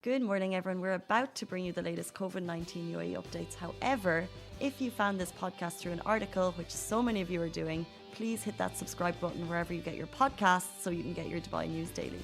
Good morning, everyone. We're about to bring you the latest COVID 19 UAE updates. However, if you found this podcast through an article, which so many of you are doing, please hit that subscribe button wherever you get your podcasts so you can get your Dubai news daily.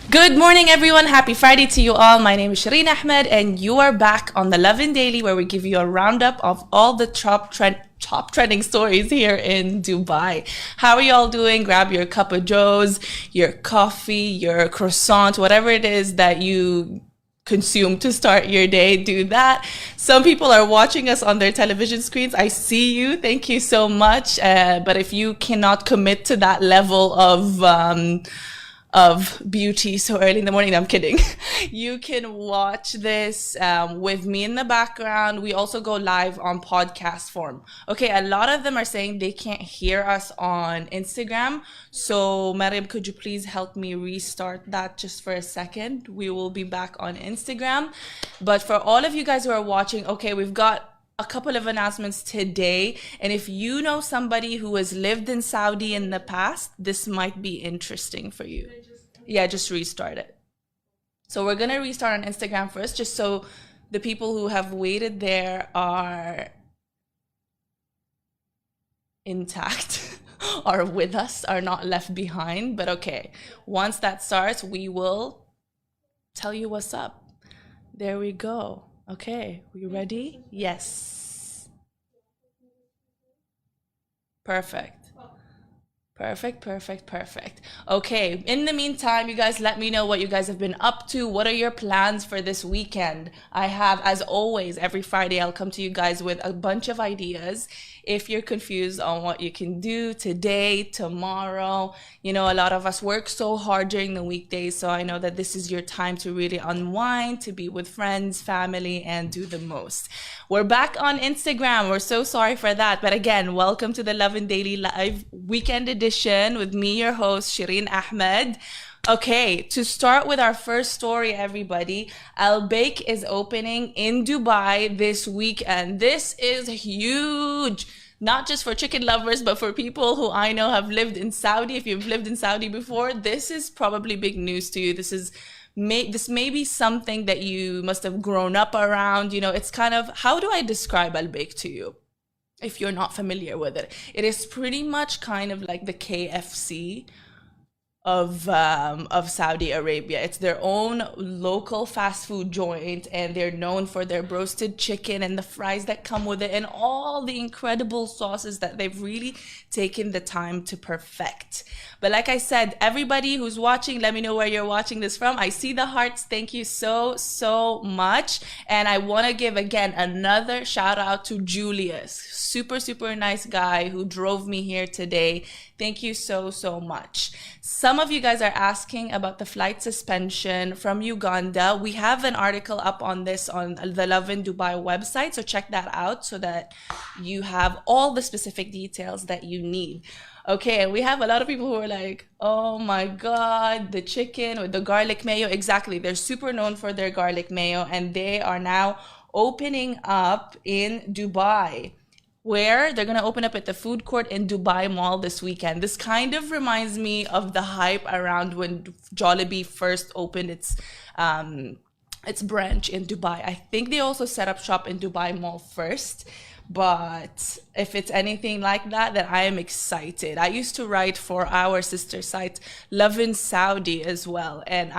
Good morning, everyone. Happy Friday to you all. My name is Shireen Ahmed, and you are back on the Lovin Daily, where we give you a roundup of all the top trending stories here in Dubai. How are you all doing? Grab your cup of joes, your coffee, your croissant, whatever it is that you consume to start your day. Do that. Some people are watching us on their television screens. I see you. Thank you so much. But if you cannot commit to that level of beauty so early in the morning. I'm kidding. You can watch this with me in the background. We also go live on podcast form. Okay, a lot of them are saying they can't hear us on Instagram. So Mariam, could you please help me restart that just for a second? We will be back on Instagram. But for all of you guys who are watching, okay, we've got a couple of announcements today. And if you know somebody who has lived in Saudi in the past, this might be interesting for you. Yeah, just restart it. So we're going to restart on Instagram first, just so the people who have waited there are intact, are with us, are not left behind. But okay, once that starts, we will tell you what's up. There we go. Okay, we ready? Yes. Perfect. Perfect. Okay, in the meantime, you guys let me know what you guys have been up to. What are your plans for this weekend? I have, as always, every Friday, I'll come to you guys with a bunch of ideas. If you're confused on what you can do today, tomorrow, you know, a lot of us work so hard during the weekdays. So I know that this is your time to really unwind, to be with friends, family, and do the most. We're back on Instagram. We're so sorry for that. But again, welcome to the Lovin Daily Live Weekend Edition with me, your host, Shireen Ahmed. Okay, to start with our first story, everybody, Baik is opening in Dubai this weekend. This is huge, not just for chicken lovers, but for people who I know have lived in Saudi. If you've lived in Saudi before, this is probably big news to you. This may be something that you must have grown up around. You know, it's kind of, how do I describe Baik to you if you're not familiar with it? It is pretty much kind of like the KFC of Saudi Arabia. It's their own local fast food joint, and they're known for their roasted chicken and the fries that come with it and all the incredible sauces that they've really taken the time to perfect. But like I said, everybody who's watching, let me know where you're watching this from. I see the hearts. Thank you so much. And I want to give again another shout out to Julius. Super nice guy who drove me here today. Thank you so much. Some of you guys are asking about the flight suspension from Uganda. We have an article up on this on the Lovin Dubai website, so check that out so that you have all the specific details that you need. Okay, and we have a lot of people who are like, oh my God, the chicken with the garlic mayo. Exactly, they're super known for their garlic mayo, and they are now opening up in Dubai, where they're going to open up at the food court in Dubai Mall this weekend. This kind of reminds me of the hype around when Jollibee first opened its branch in Dubai. I think they also set up shop in Dubai Mall first. But if it's anything like that, then I am excited. I used to write for our sister site, Lovin Saudi, as well. And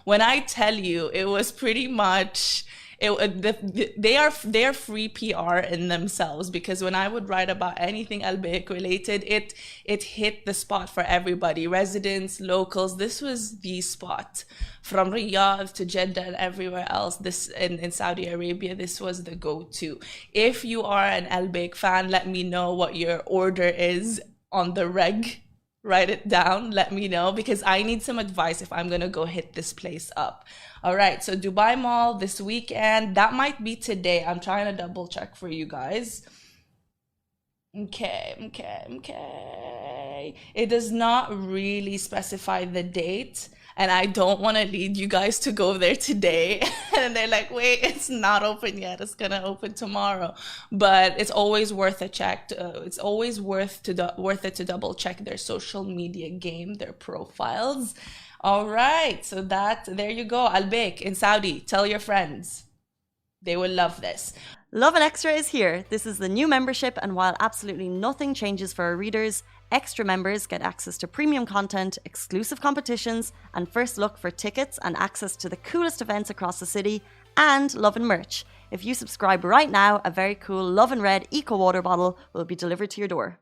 when I tell you, it was pretty much... they are free PR in themselves, because when I would write about anything Baik related, it hit the spot for everybody, residents, locals. This was the spot from Riyadh to Jeddah and everywhere else. This in Saudi Arabia, this was the go-to. If you are an Baik fan, let me know what your order is on the reg. Write it down, let me know, because I need some advice if I'm gonna go hit this place up. All right, so Dubai Mall this weekend, that might be today. I'm trying to double check for you guys. Okay. It does not really specify the date, and I don't want to lead you guys to go there today. And they're like, wait, it's not open yet. It's gonna open tomorrow. But it's always worth a check. It's always worth it to double check their social media game, their profiles. All right, so there you go. Al Baik in Saudi. Tell your friends. They will love this. Lovin Extra is here. This is the new membership, and while absolutely nothing changes for our readers, extra members get access to premium content, exclusive competitions, and first look for tickets and access to the coolest events across the city, and Lovin merch. If you subscribe right now, a very cool Lovin Red Eco Water bottle will be delivered to your door.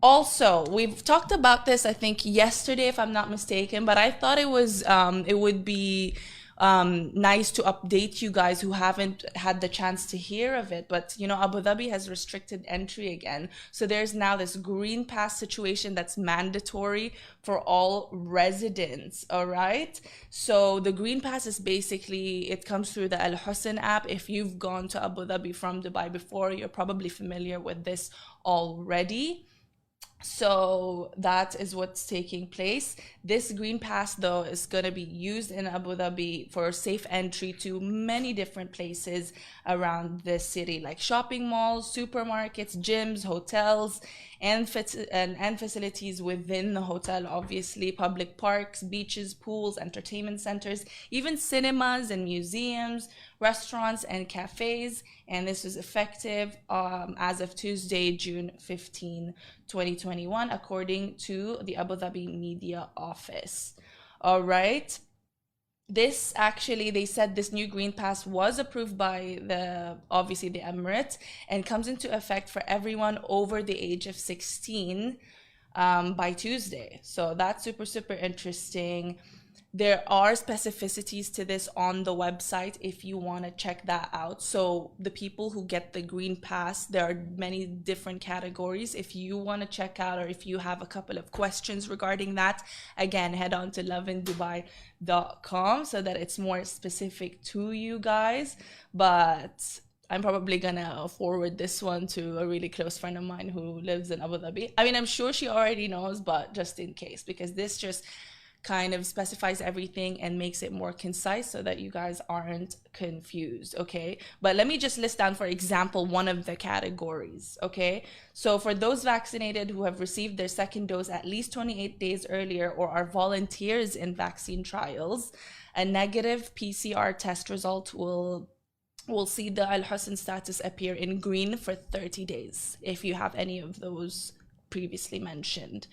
Also, we've talked about this, I think, yesterday, if I'm not mistaken, but I thought it would be nice to update you guys who haven't had the chance to hear of it. But, Abu Dhabi has restricted entry again. So there's now this green pass situation that's mandatory for all residents, all right? So the green pass is basically, it comes through the Al Husn app. If you've gone to Abu Dhabi from Dubai before, you're probably familiar with this already. So that is what's taking place. This green pass, though, is going to be used in Abu Dhabi for safe entry to many different places around the city, like shopping malls, supermarkets, gyms, hotels, and facilities within the hotel, obviously, public parks, beaches, pools, entertainment centers, even cinemas and museums, restaurants and cafes. And this is effective as of Tuesday, June 15, 2021, according to the Abu Dhabi Media Office. All right. This actually, they said this new green pass was approved by obviously the Emirates, and comes into effect for everyone over the age of 16 by Tuesday. So that's super, super interesting. There are specificities to this on the website if you want to check that out. So the people who get the green pass, there are many different categories. If you want to check out, or if you have a couple of questions regarding that, again, head on to lovindubai.com so that it's more specific to you guys. But I'm probably gonna forward this one to a really close friend of mine who lives in Abu Dhabi. I mean, I'm sure she already knows, but just in case, because this just kind of specifies everything and makes it more concise so that you guys aren't confused, okay? But let me just list down, for example, one of the categories, okay? So for those vaccinated who have received their second dose at least 28 days earlier, or are volunteers in vaccine trials, a negative PCR test result will see the Al Husn status appear in green for 30 days if you have any of those previously mentioned.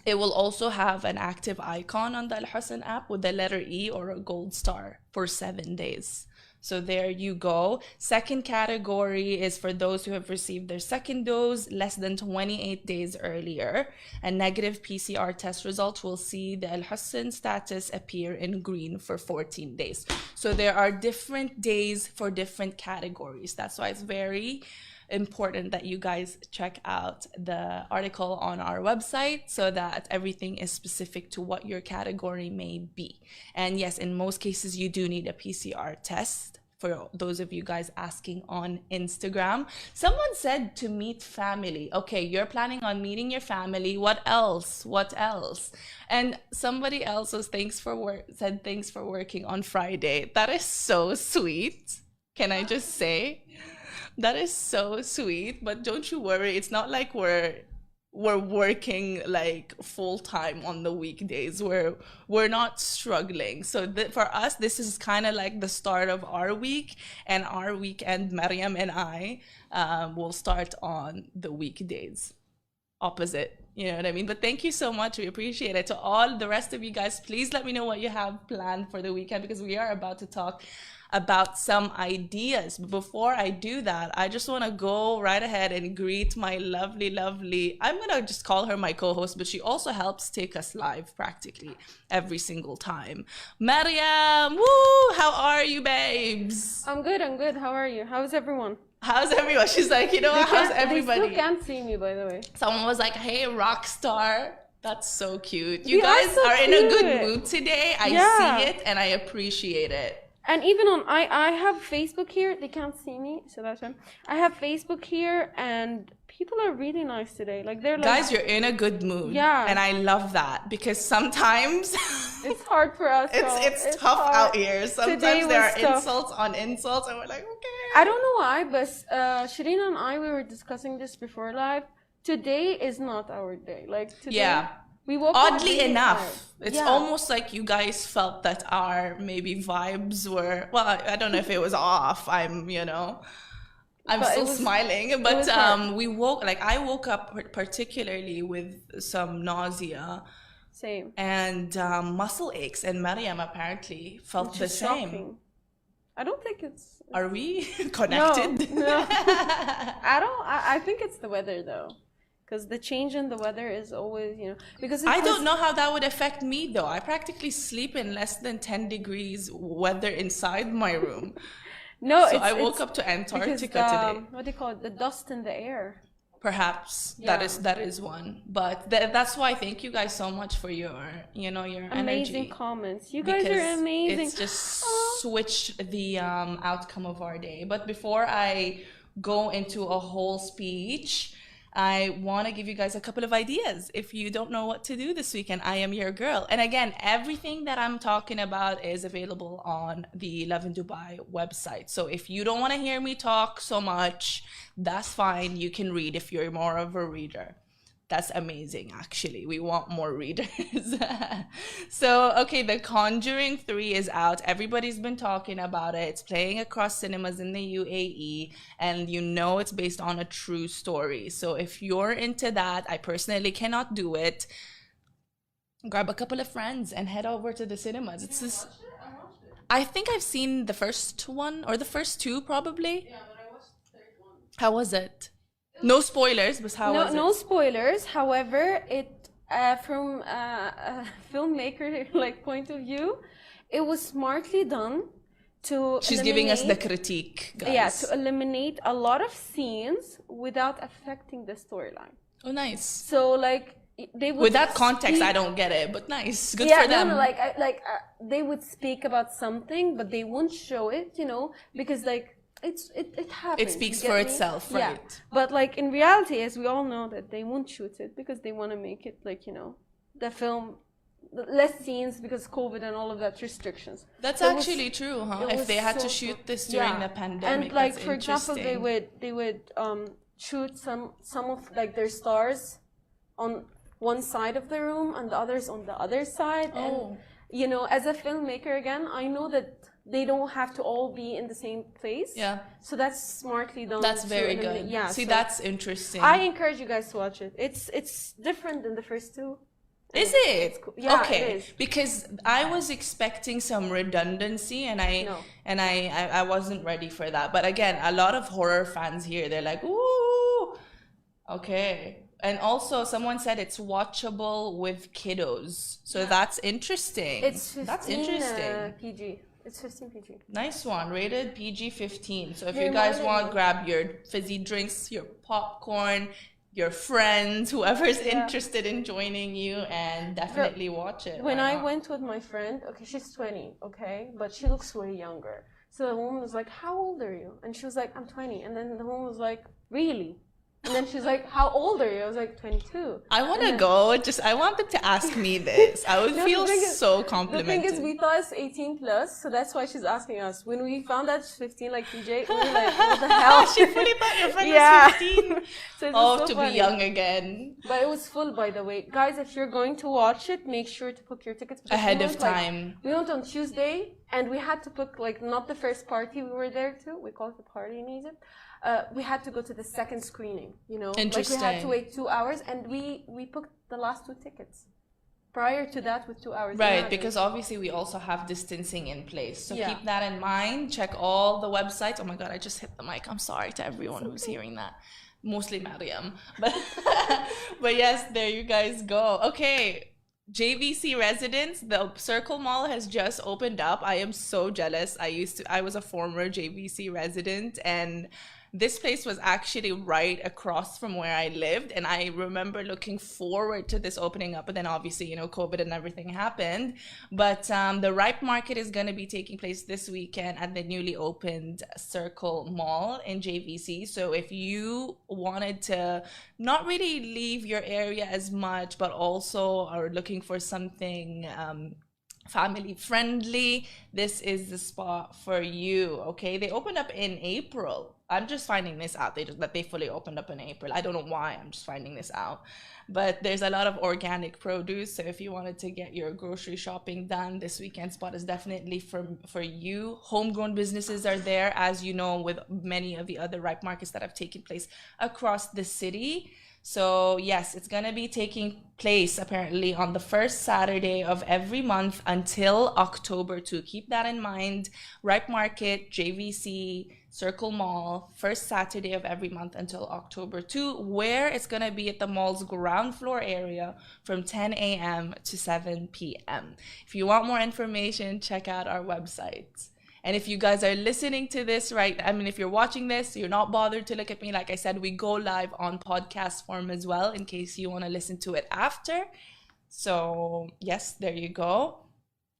It will also have an active icon on the Al Husn app with the letter E or a gold star for 7 days. So there you go. Second category is for those who have received their second dose less than 28 days earlier. A negative PCR test result will see the Al Husn status appear in green for 14 days. So there are different days for different categories. That's why it's very important that you guys check out the article on our website so that everything is specific to what your category may be. And yes, in most cases, you do need a PCR test, for those of you guys asking on Instagram. Someone said to meet family. Okay, you're planning on meeting your family. What else? What else? And somebody else said thanks for working on Friday. That is so sweet. Can I just say? That is so sweet, but don't you worry. It's not like we're working like full time on the weekdays. We're not struggling. So for us, this is kind of like the start of our week, and our weekend, Mariam and I will start on the weekdays. Opposite, you know what I mean? But thank you so much. We appreciate it. To all the rest of you guys, please let me know what you have planned for the weekend, because we are about to talk about some ideas. But before I do that, I just want to go right ahead and greet my lovely, I'm going to just call her my co-host, but she also helps take us live practically every single time. Mariam, woo! How are you, babes? I'm good. How are you? How's everyone? How's everyone? She's like, how's everybody? They still can't see me, by the way. Someone was like, hey, rock star. That's so cute. You guys are in a good mood today. I see it and I appreciate it. And even on I have Facebook here. They can't see me, so that's fine. I have Facebook here, and people are really nice today. Like they're like, guys, you're in a good mood. Yeah. And I love that because sometimes it's hard for us. it's tough hard. out here. Sometimes there are tough. insults on insults, and we're like, okay. I don't know why, but Shireen and I, we were discussing this before live. Today is not our day. Like today. Yeah. We woke up Oddly really enough, tired. it's Yeah. almost like you guys felt that our maybe vibes were, well, I don't know if it was off. I'm But still it was- smiling, but was hard. I woke up particularly with some nausea Same. and muscle aches, and Mariam apparently felt Which the is same. shocking. I don't think it's. Are we connected? No. I think it's the weather though. Because the change in the weather is always, because I don't know how that would affect me though. I practically sleep in less than 10 degrees weather inside my room. No, So I woke up to Antarctica today. What do you call it? The dust in the air. Perhaps Yeah. that is one. But that's why thank you guys so much for your Amazing energy. comments. You guys are Because amazing. it's just switched the outcome of our day. But before I go into a whole speech, I want to give you guys a couple of ideas. If you don't know what to do this weekend, I am your girl. And again, everything that I'm talking about is available on the Lovin Dubai website. So if you don't want to hear me talk so much, that's fine. You can read if you're more of a reader. That's amazing, actually. We want more readers. So, okay, The Conjuring 3 is out. Everybody's been talking about it. It's playing across cinemas in the UAE, and it's based on a true story. So if you're into that, I personally cannot do it. Grab a couple of friends and head over to the cinemas. It's this. I think I've seen the first one, or the first two, probably. Yeah, but I watched the third one. How was it? No spoilers, but how was it? No spoilers. However, it from a filmmaker point of view, it was smartly done to. She's giving us the critique, guys. Yeah, to eliminate a lot of scenes without affecting the storyline. Oh, nice. So they would With that context, speak- I don't get it, but nice. Good yeah, for them. No, they would speak about something, but they won't show it, because it happens. It speaks you for get me? itself, Yeah. right? But in reality, as we all know, that they won't shoot it because they want to make it the film less scenes because COVID and all of that restrictions. That's So it was- actually true, huh? it If was they had to so shoot cool. this during Yeah. the pandemic, And that's for example, they would shoot some of their stars on one side of the room and the others on the other side. Oh. And as a filmmaker, again, I know that they don't have to all be in the same place. Yeah. So that's smartly done. That's to very eliminate- good. Yeah. See, so that's interesting. I encourage you guys to watch it. It's different than the first two. Is it? It's cool. Yeah, okay. it is. Because I was expecting some redundancy, and I wasn't ready for that. But again, a lot of horror fans here, they're like, ooh, okay. And also, someone said it's watchable with kiddos, so that's interesting. It's 15 that's interesting. PG. It's 15 PG. Nice one, rated PG-15. So if You're you guys reminding want, me. grab your fizzy drinks, your popcorn, your friends, whoever's Yeah. interested in joining you, and definitely watch it. When Why I not? went with my friend, okay, she's 20, okay, but she looks way younger. So the woman was like, "How old are you?" And she was like, "I'm 20." And then the woman was like, "Really?" And then she's like, "How old are you?" I was like, 22. I want to And then- go. I want them to ask me this. I would No, feel the thing is- so The thing complimented. is, we thought it's 18 plus, so that's why she's asking us. When we found out it's 15, like PJ, we were like, "What the hell?" She fully thought your friend Yeah. was 15. So it was Oh, so to funny. be young again. But it was full, by the way. Guys, if you're going to watch it, make sure to book your tickets because Ahead we of went, like, time. we went on Tuesday, and we had to book not the first party we were there to. We call it the party in Egypt. We had to go to the second screening. Like we had Interesting. to wait 2 hours, and we booked the last 2 tickets. Prior to that, with 2 hours. Right, Imagine. because obviously we also have distancing in place. So Yeah. keep that in mind. Check all the websites. Oh my God, I just hit the mic. I'm sorry to everyone who's hearing that. Mostly Mariam. But yes, there you guys go. Okay, JVC residents, the Circle Mall has just opened up. I am so jealous. I was a former JVC resident, and this place was actually right across from where I lived, and I remember looking forward to this opening up, but then obviously, you know, COVID and everything happened. But the Ripe Market is going to be taking place this weekend at the newly opened Circle Mall in JVC. So if you wanted to not really leave your area as much, but also are looking for something family friendly, this is the spot for you. Okay, they opened up in April. I'm just finding this out. That they fully opened up in April. I don't know why. I'm just finding this out. But there's a lot of organic produce. So if you wanted to get your grocery shopping done, this weekend spot is definitely for you. Homegrown businesses are there, as you know, with many of the other Ripe Markets that have taken place across the city. So yes, it's going to be taking place apparently on the first Saturday of every month until October 2. Keep that in mind. Ripe Market, JVC, Circle Mall, first Saturday of every month until October 2, where it's going to be at the mall's ground floor area from 10 a.m. to 7 p.m. If you want more information, check out our website. And if you guys are listening to this, right, I mean, if you're watching this, you're not bothered to look at me. Like I said, we go live on podcast form as well, in case you want to listen to it after. So yes, there you go.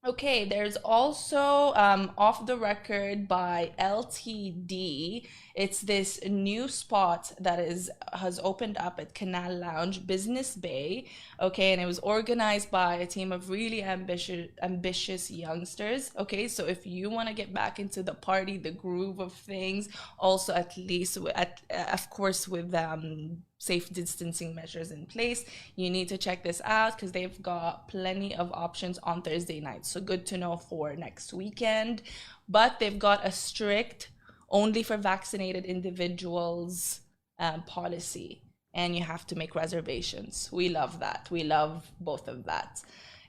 Okay, there's also Off the Record by LTD. It's this new spot that has opened up at Canal Lounge Business Bay. Okay, and it was organized by a team of really ambitious youngsters. Okay, so if you want to get back into the party, the groove of things, also at least of course with safe distancing measures in place, you need to check this out because they've got plenty of options on Thursday nights. So good to know for next weekend. But they've got a strict only for vaccinated individuals policy, and you have to make reservations. We love that. We love both of that.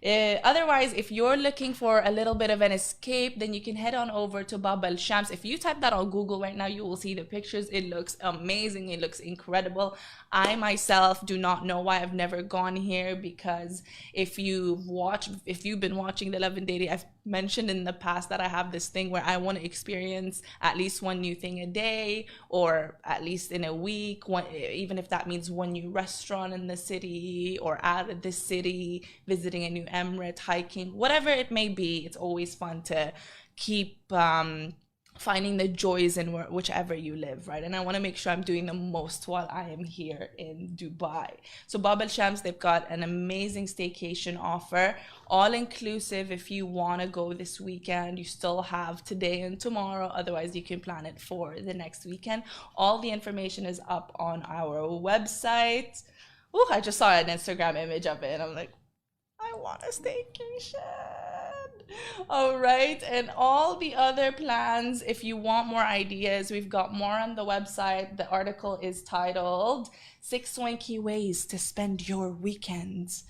Otherwise, if you're looking for a little bit of an escape, then you can head on over to Bab al Shams. If you type that on Google right now, you will see the pictures. It looks amazing. It looks incredible. I myself do not know why I've never gone here, because if you've been watching the Lovin Daily, I've mentioned in the past that I have this thing where I want to experience at least one new thing a day, or at least in a week, even if that means one new restaurant in the city or out of the city, visiting a new emirate, hiking, whatever it may be. It's always fun to keep finding the joys in whichever you live, right? And I want to make sure I'm doing the most while I am here in Dubai. So Bab al Shams, they've got an amazing staycation offer, all inclusive. If you want to go this weekend, you still have today and tomorrow. Otherwise, you can plan it for the next weekend. All the information is up on our website. Oh, I just saw an Instagram image of it and I'm like, I want a staycation. All right, and all the other plans, if you want more ideas, we've got more on the website. The article is titled 6 Swanky Ways to Spend Your Weekends.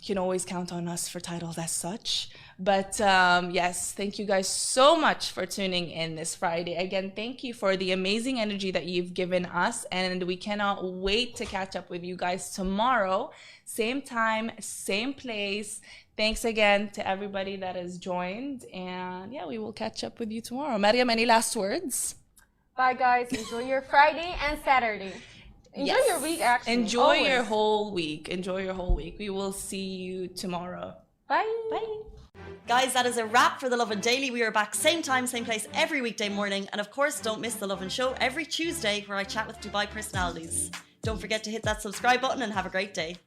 You can always count on us for titles as such. But yes, thank you guys so much for tuning in this Friday. Again, thank you for the amazing energy that you've given us, and we cannot wait to catch up with you guys tomorrow. Same time, same place. Thanks again to everybody that has joined, and yeah, we will catch up with you tomorrow. Mariam, any last words? Bye, guys. Enjoy your Friday and Saturday. Enjoy your week, actually. Enjoy your whole week. Enjoy your whole week. We will see you tomorrow. Bye. Bye. Guys, that is a wrap for the Lovin Daily. We are back same time, same place every weekday morning. And of course, don't miss the Lovin Show every Tuesday, where I chat with Dubai personalities. Don't forget to hit that subscribe button and have a great day.